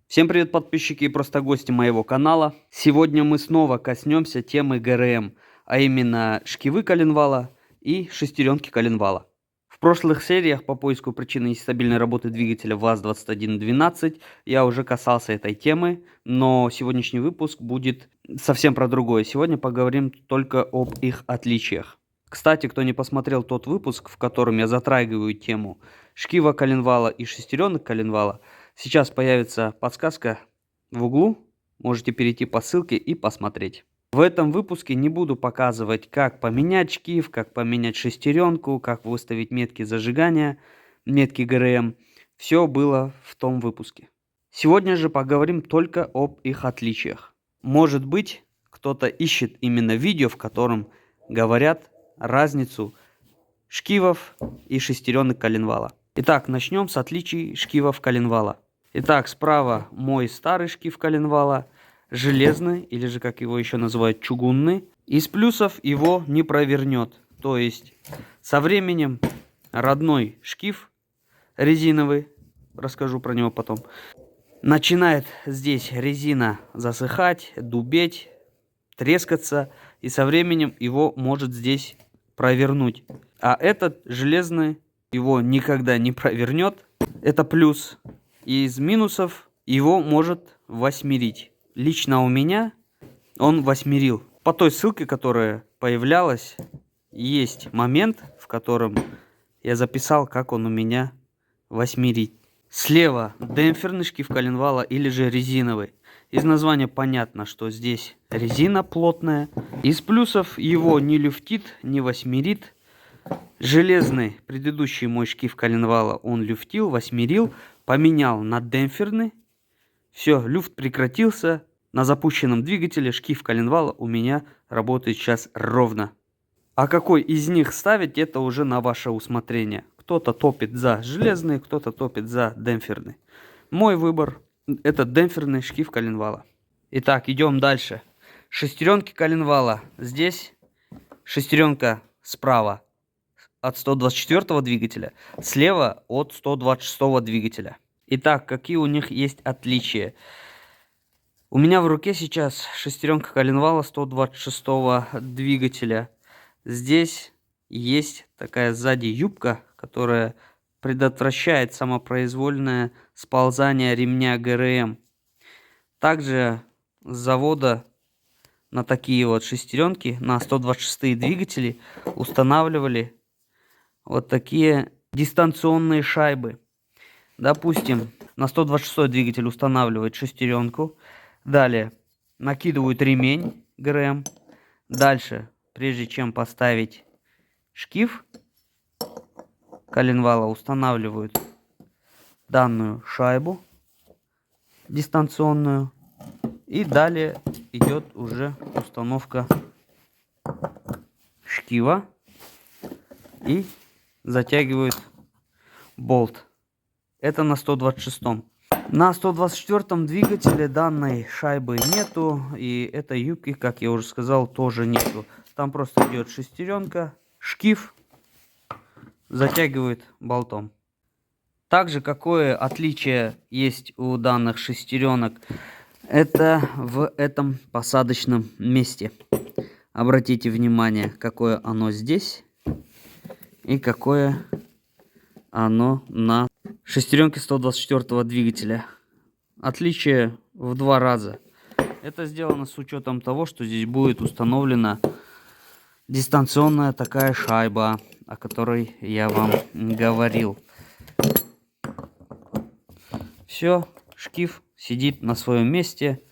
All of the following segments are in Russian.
Всем привет, подписчики и просто гости моего канала. Сегодня мы снова коснемся темы ГРМ, а именно шкивы коленвала и шестеренки коленвала. В прошлых сериях по поиску причины нестабильной работы двигателя ВАЗ-2112 я уже касался этой темы, но сегодняшний выпуск будет совсем про другое. Сегодня поговорим только об их отличиях. Кстати, кто не посмотрел тот выпуск, в котором я затрагиваю тему шкива коленвала и шестеренок коленвала, сейчас появится подсказка в углу, можете перейти по ссылке и посмотреть. В этом выпуске не буду показывать, как поменять шкив, как поменять шестеренку, как выставить метки зажигания, метки ГРМ. Все было в том выпуске. Сегодня же поговорим только об их отличиях. Может быть, кто-то ищет именно видео, в котором говорят разницу шкивов и шестеренок коленвала. Итак, начнем с отличий шкивов коленвала. Итак, справа мой старый шкив коленвала, железный, или же как его еще называют, чугунный. Из плюсов его не провернет. То есть со временем родной шкив резиновый, расскажу про него потом, начинает здесь резина засыхать, дубеть, трескаться, и со временем его может здесь провернуть. А этот железный его никогда не провернет. Это плюс. И из минусов его может восьмерить. Лично у меня он восьмерил. По той ссылке, которая появлялась, есть момент, в котором я записал, как он у меня восьмерит. Слева демпферный шкив коленвала или же резиновый. Из названия понятно, что здесь резина плотная. Из плюсов его не люфтит, не восьмерит. Железный, предыдущий мой шкив коленвала, он люфтил, восьмерил, поменял на демпферный. Все, люфт прекратился. На запущенном двигателе шкив коленвала у меня работает сейчас ровно. А какой из них ставить, это уже на ваше усмотрение. Кто-то топит за железный, кто-то топит за демпферный. Мой выбор — это демпферный шкив коленвала. Итак, идем дальше. Шестеренки коленвала. Здесь шестеренка справа от 124 двигателя, слева от 126 двигателя. Итак, какие у них есть отличия? У меня в руке сейчас шестеренка коленвала 126 двигателя. Здесь есть такая сзади юбка, которая предотвращает самопроизвольное сползание ремня ГРМ. Также с завода на такие вот шестеренки, на 126 двигатели устанавливали вот такие дистанционные шайбы. Допустим, на 126 двигатель устанавливает шестеренку. Далее накидывают ремень ГРМ. Дальше, прежде чем поставить шкив коленвала, устанавливают данную шайбу дистанционную. И далее идет уже установка шкива и затягивают болт. Это на 126-м. На 124-м двигателе данной шайбы нету, и этой юбки, как я уже сказал, тоже нету. Там просто идет шестеренка, шкив, затягивает болтом. Также какое отличие есть у данных шестеренок, это в этом посадочном месте. Обратите внимание, какое оно здесь и какое оно на шестеренке 124 двигателя. Отличие в 2 раза. Это сделано с учетом того, что здесь будет установлена дистанционная такая шайба, о которой я вам говорил. Все, шкив сидит на своем месте.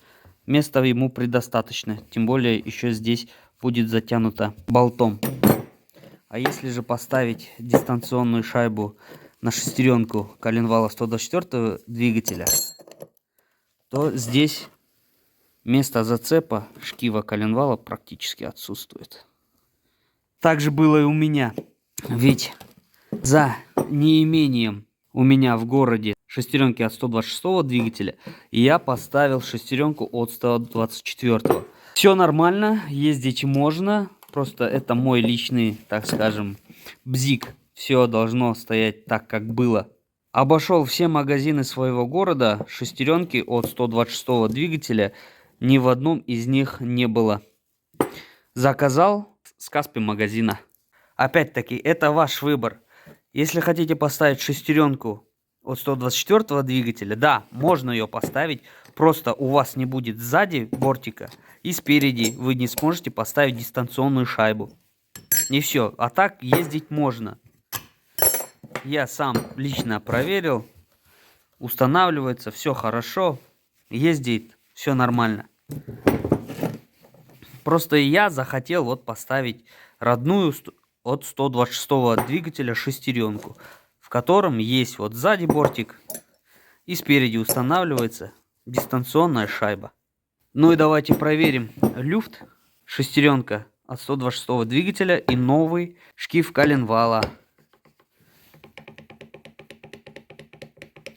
Места ему предостаточно. Тем более еще здесь будет затянуто болтом. А если же поставить дистанционную шайбу на шестеренку коленвала 124 двигателя, то здесь место зацепа шкива коленвала практически отсутствует. Так же было и у меня. Ведь за неимением у меня в городе шестеренки от 126 двигателя я поставил шестеренку от 124. Все нормально, ездить можно. Просто это мой личный, так скажем, бзик. Все должно стоять так, как было. Обошел все магазины своего города, шестеренки от 126 двигателя ни в одном из них не было. Заказал с Каспи магазина. Опять-таки, это ваш выбор. Если хотите поставить шестеренку от 124 двигателя, да, можно ее поставить. Просто у вас не будет сзади бортика и спереди вы не сможете поставить дистанционную шайбу. И все. А так ездить можно. Я сам лично проверил. Устанавливается, все хорошо. Ездит, все нормально. Просто я захотел вот поставить родную от 126 двигателя шестеренку, в котором есть вот сзади бортик и спереди устанавливается дистанционная шайба. Ну и давайте проверим люфт, шестеренка от 126 двигателя и новый шкив коленвала.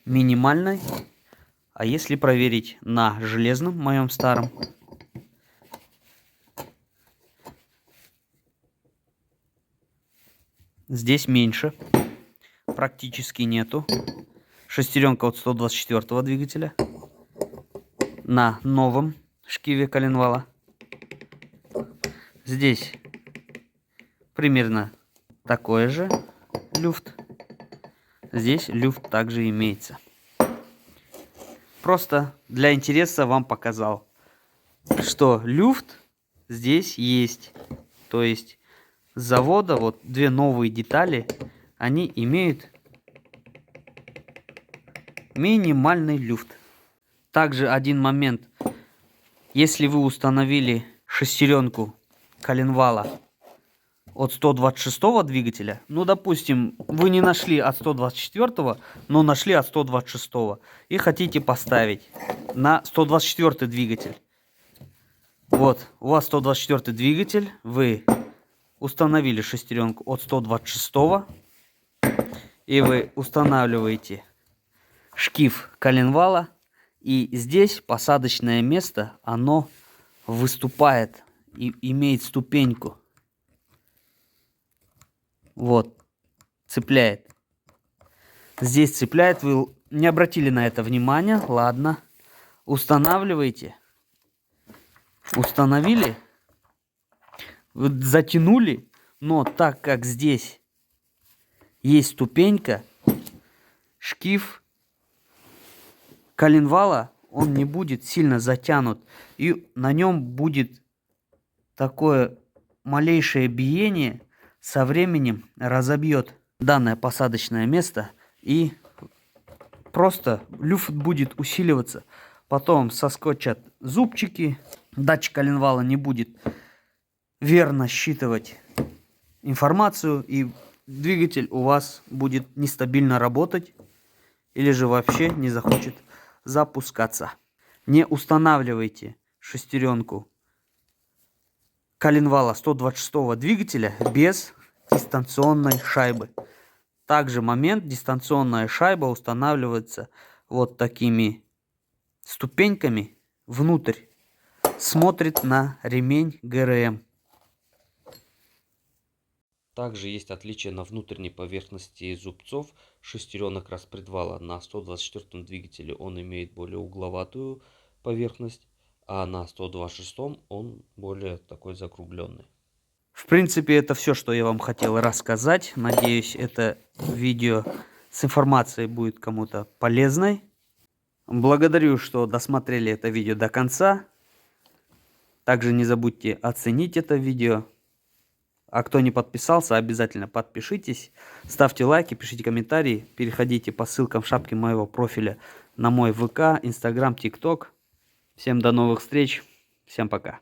Минимальной. А если проверить на железном, моем старом, здесь меньше, практически нету. Шестеренка от 124 двигателя на новом шкиве коленвала. Здесь примерно такой же люфт. Здесь люфт также имеется. Просто для интереса вам показал, что люфт здесь есть. То есть с завода вот две новые детали, они имеют минимальный люфт. Также один момент. Если вы установили шестеренку коленвала от 126 двигателя, ну, допустим, вы не нашли от 124, но нашли от 126 и хотите поставить на 124 двигатель. Вот, у вас 124 двигатель, вы установили шестеренку от 126 и вы устанавливаете шкив коленвала, и здесь посадочное место, оно выступает и имеет ступеньку. Вот, цепляет. Здесь цепляет, вы не обратили на это внимания, ладно. Устанавливаете. Установили. Вы затянули, но так как здесь есть ступенька, шкив коленвала, он не будет сильно затянут. И на нем будет такое малейшее биение, со временем разобьет данное посадочное место, и просто люфт будет усиливаться. Потом соскочат зубчики, датчик коленвала не будет верно считывать информацию, и двигатель у вас будет нестабильно работать или же вообще не захочет запускаться. Не устанавливайте шестеренку коленвала 126 двигателя без дистанционной шайбы. Также момент, дистанционная шайба устанавливается вот такими ступеньками внутрь. Смотрит на ремень ГРМ. Также есть отличие на внутренней поверхности зубцов шестеренок распредвала. На 124 двигателе он имеет более угловатую поверхность, а на 126 он более такой закругленный. В принципе, это все, что я вам хотел рассказать. Надеюсь, это видео с информацией будет кому-то полезной. Благодарю, что досмотрели это видео до конца. Также не забудьте оценить это видео. А кто не подписался, обязательно подпишитесь. Ставьте лайки, пишите комментарии. Переходите по ссылкам в шапке моего профиля на мой ВК, Инстаграм, ТикТок. Всем до новых встреч. Всем пока.